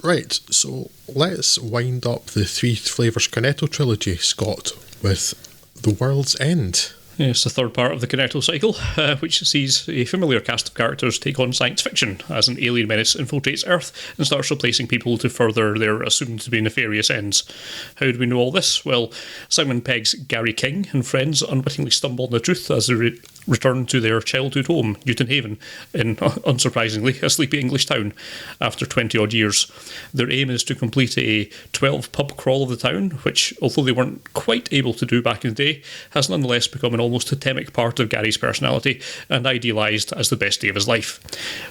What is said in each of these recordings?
Right, so let's wind up the Three Flavours Cornetto trilogy, Scott, with The World's End. It's the third part of the Cornetto cycle, which sees a familiar cast of characters take on science fiction as an alien menace infiltrates Earth and starts replacing people to further their assumed-to-be nefarious ends. How do we know all this? Well, Simon Pegg's Gary King and friends unwittingly stumble on the truth as they return to their childhood home, Newton Haven, in, unsurprisingly, a sleepy English town, after 20-odd years. Their aim is to complete a 12-pub crawl of the town, which, although they weren't quite able to do back in the day, has nonetheless become an almost totemic part of Gary's personality and idealised as the best day of his life.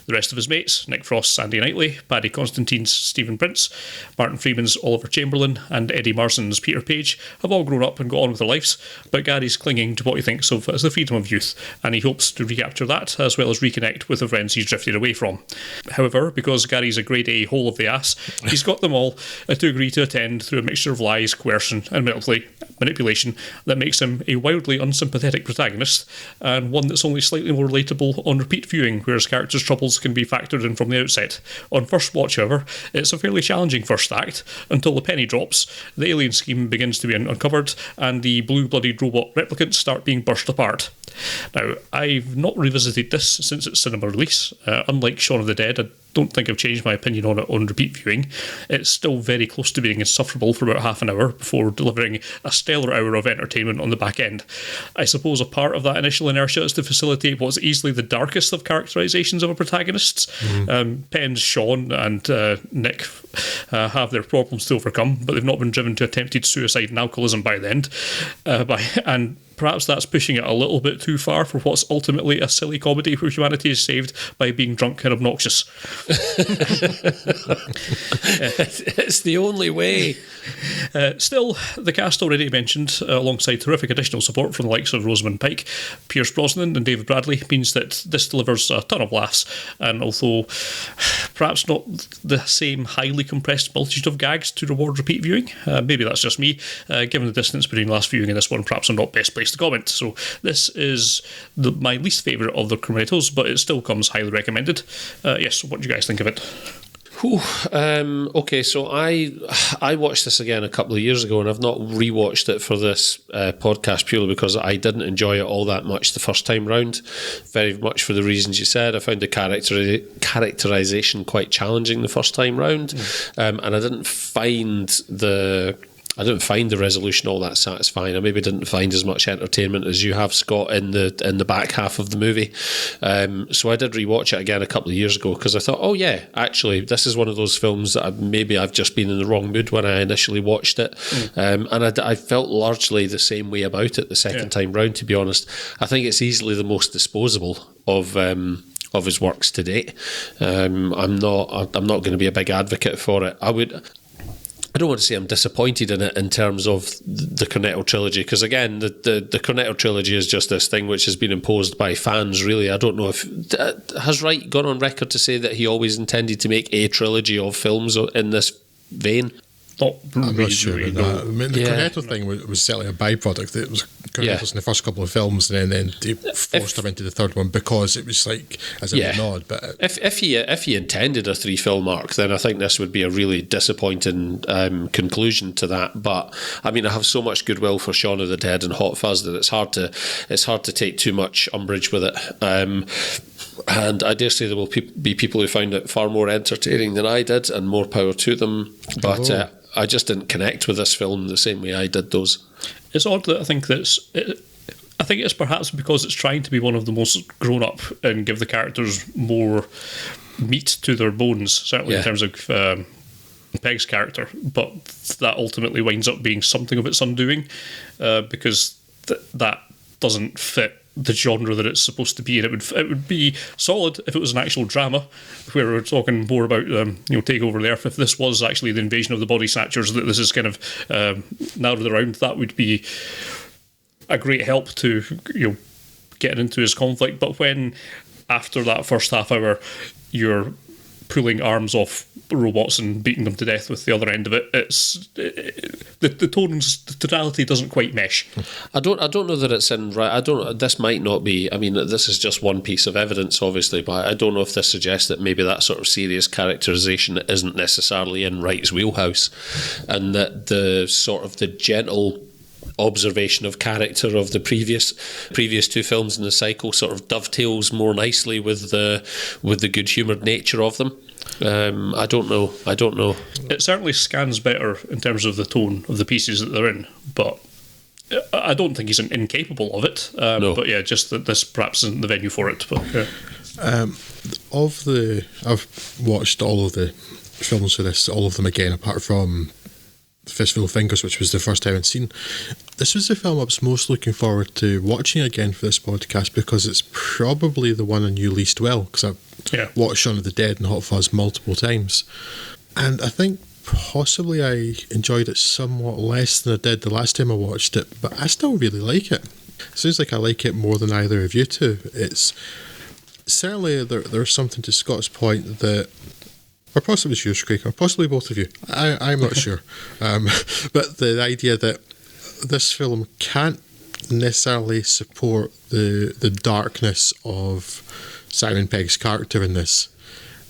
The rest of his mates, Nick Frost's Sandy Knightley, Paddy Constantine's Stephen Prince, Martin Freeman's Oliver Chamberlain, and Eddie Marsden's Peter Page, have all grown up and got on with their lives, but Gary's clinging to what he thinks of as the freedom of youth, and he hopes to recapture that as well as reconnect with the friends he's drifted away from. However, because Gary's a grade A hole of the ass, he's got them all to agree to attend through a mixture of lies, coercion and manipulation that makes him a wildly unsympathetic protagonist, and one that's only slightly more relatable on repeat viewing, where his character's troubles can be factored in from the outset. On first watch, however, it's a fairly challenging first act, until the penny drops, the alien scheme begins to be uncovered, and the blue-blooded robot replicants start being burst apart. Now, I've not revisited this since its cinema release. Unlike Shaun of the Dead, I don't think I've changed my opinion on it on repeat viewing. It's still very close to being insufferable for about half an hour before delivering a stellar hour of entertainment on the back end. I suppose a part of that initial inertia is to facilitate what's easily the darkest of characterizations of a protagonist. Penn, Sean and Nick have their problems to overcome, but they've not been driven to attempted suicide and alcoholism by the end. And perhaps that's pushing it a little bit too far for what's ultimately a silly comedy where humanity is saved by being drunk and obnoxious. It's the only way. Still, the cast already mentioned, alongside terrific additional support from the likes of Rosamund Pike, Pierce Brosnan and David Bradley, means that this delivers a ton of laughs, and although perhaps not the same highly compressed multitude of gags to reward repeat viewing, maybe that's just me, given the distance between last viewing and this one, perhaps I'm not best placed to comment. So this is my least favourite of the Cornettos, but it still comes highly recommended. Yes, what do you guys think of it? Okay, so I watched this again a couple of years ago, and I've not rewatched it for this podcast purely because I didn't enjoy it all that much the first time round. Very much for the reasons you said. I found the characterization quite challenging the first time round, and I didn't find the resolution all that satisfying. I maybe didn't find as much entertainment as you have, Scott, in the back half of the movie. So I did rewatch it again a couple of years ago because I thought, oh yeah, actually, this is one of those films that I've just been in the wrong mood when I initially watched it. And I felt largely the same way about it the second time round, to be honest. I think it's easily the most disposable of his works to date. I'm not going to be a big advocate for it. I don't want to say I'm disappointed in it in terms of the Cornetto trilogy, because again, the Cornetto trilogy is just this thing which has been imposed by fans, really. I don't know if... Has Wright gone on record to say that he always intended to make a trilogy of films in this vein? I'm not sure about that. I mean, the Cornetto thing was certainly a byproduct. It was Cornetto's in the first couple of films, and then they forced him into the third one because it was like as a nod. But if he intended a 3-film arc, then I think this would be a really disappointing conclusion to that. But I mean, I have so much goodwill for Shaun of the Dead and Hot Fuzz that it's hard to take too much umbrage with it. And I dare say there will be people who found it far more entertaining than I did, and more power to them. But I just didn't connect with this film the same way I did those. It's odd that I think it's perhaps because it's trying to be one of the most grown up and give the characters more meat to their bones, certainly in terms of Peg's character, but that ultimately winds up being something of its undoing, because that doesn't fit the genre that it's supposed to be, and it would be solid if it was an actual drama where we're talking more about take over the earth. If this was actually the invasion of the body snatchers that this is kind of narrowed around, that would be a great help to getting into his conflict. But when after that first half hour you're pulling arms off robots and beating them to death with the other end of it. It's the tonality doesn't quite mesh. I don't know that it's in right. This might not be. I mean, this is just one piece of evidence, obviously, but I don't know if this suggests that maybe that sort of serious characterization isn't necessarily in Wright's wheelhouse, and that the sort of the gentle observation of character of the previous two films in the cycle sort of dovetails more nicely with the good-humoured nature of them. I don't know. It certainly scans better in terms of the tone of the pieces that they're in, but I don't think he's incapable of it. No. But yeah, just that this perhaps isn't the venue for it. But yeah. I've watched all of the films for this, all of them again, apart from Fistful of Fingers, which was the first time I'd seen. This was the film I was most looking forward to watching again for this podcast, because it's probably the one I knew least well, because I've watched Shaun of the Dead and Hot Fuzz multiple times, and I think possibly I enjoyed it somewhat less than I did the last time I watched it, but I still really like it. It seems like I like it more than either of you two. It's certainly there's something to Scott's point that, or possibly it's yours, Craig, or possibly both of you. I'm not sure. But the idea that this film can't necessarily support the darkness of Simon Pegg's character in this.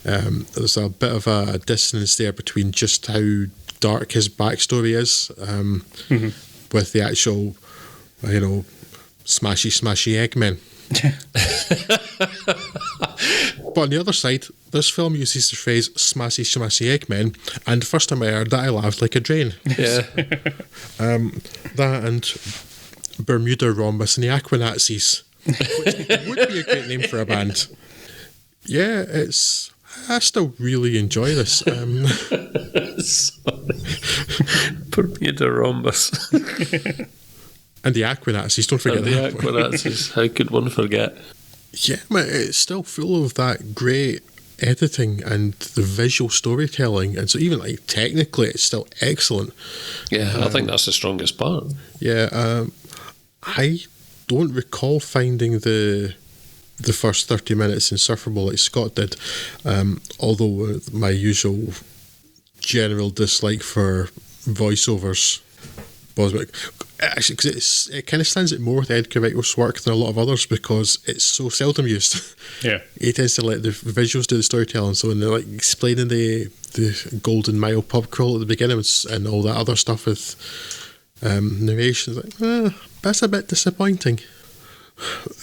There's a bit of a dissonance there between just how dark his backstory is with the actual, smashy Eggmen. But on the other side, this film uses the phrase smashy Eggmen, and the first time I heard that I laughed like a drain. Yeah. That and Bermuda Rhombus and the Aquanazis, which would be a great name for a band. Yeah, I still really enjoy this. Bermuda Rhombus. And the Aquanazis, don't forget that. The Aquanazis, how could one forget? Yeah, man, it's still full of that great editing and the visual storytelling, and so even like technically it's still excellent. Yeah, I think that's the strongest part. Yeah, I don't recall finding the first 30 minutes insufferable like Scott did, although my usual general dislike for voiceovers was actually, because it kind of stands out more with Edgar Wright's work than a lot of others, because it's so seldom used. Yeah, he tends to let the visuals do the storytelling. So when they're like explaining the Golden Mile pub crawl at the beginning and all that other stuff with narrations, like that's a bit disappointing.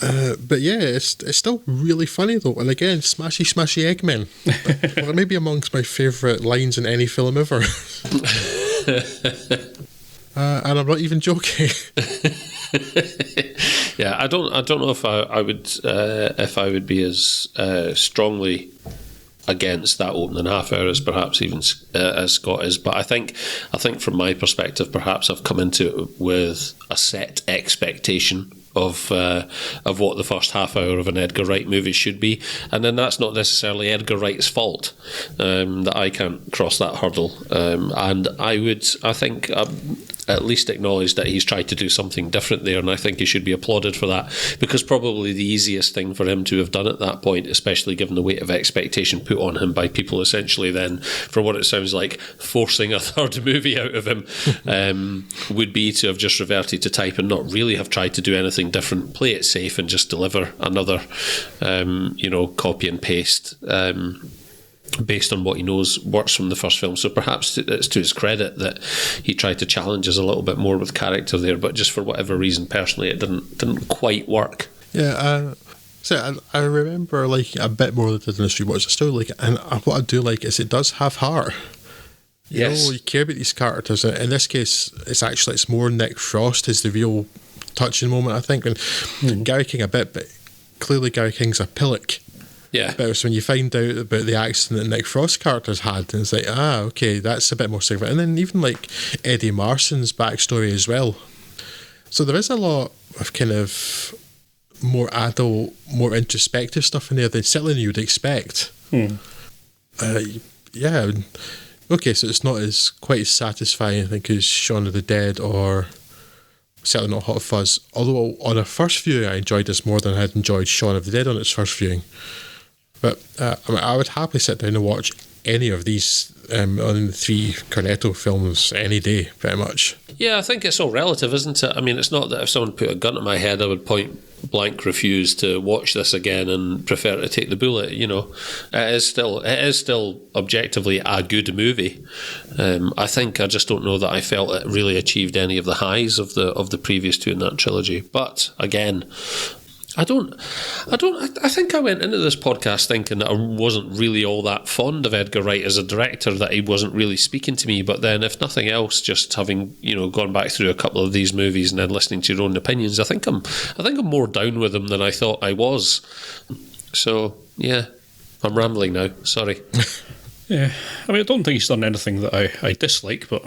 But yeah, it's still really funny though, and again, smashy Eggmen. Well, maybe amongst my favourite lines in any film ever. And I'm not even joking. Yeah, I don't know if I would be as strongly against that opening half hour as perhaps even as Scott is, but I think from my perspective, perhaps I've come into it with a set expectation of what the first half hour of an Edgar Wright movie should be, and then that's not necessarily Edgar Wright's fault that I can't cross that hurdle, and I think at least acknowledge that he's tried to do something different there, and I think he should be applauded for that, because probably the easiest thing for him to have done at that point, especially given the weight of expectation put on him by people essentially then, for what it sounds like, forcing a third movie out of him, would be to have just reverted to type and not really have tried to do anything different, play it safe and just deliver another copy and paste based on what he knows works from the first film. So perhaps it's to his credit that he tried to challenge us a little bit more with character there, but just for whatever reason personally it didn't quite work. Yeah, so I remember liking it a bit more than I did in the street watch. I still like it, and what I do like is it does have heart. You care about these characters. In this case, it's more Nick Frost is the real touching moment, I think, and Gary King a bit, but clearly Gary King's a pillock. Yeah. But when you find out about the accident that Nick Frost's characters had, and it's like, okay, that's a bit more significant. And then even like Eddie Marson's backstory as well. So there is a lot of kind of more adult, more introspective stuff in there than certainly you would expect. Yeah. Okay, so it's not quite as satisfying, I think, as Shaun of the Dead or certainly not Hot Fuzz. Although on a first viewing, I enjoyed this more than I had enjoyed Shaun of the Dead on its first viewing. But I would happily sit down and watch any of these on the 3 Cornetto films any day, pretty much. Yeah, I think it's all relative, isn't it? I mean, it's not that if someone put a gun to my head, I would point blank refuse to watch this again and prefer to take the bullet. It is still objectively a good movie. I think I just don't know that I felt it really achieved any of the highs of the previous 2 in that trilogy. But again, I think I went into this podcast thinking that I wasn't really all that fond of Edgar Wright as a director, that he wasn't really speaking to me. But then, if nothing else, just having gone back through a couple of these movies and then listening to your own opinions, I think I'm more down with him than I thought I was. So yeah, I'm rambling now. Sorry. Yeah, I mean, I don't think he's done anything that I dislike, but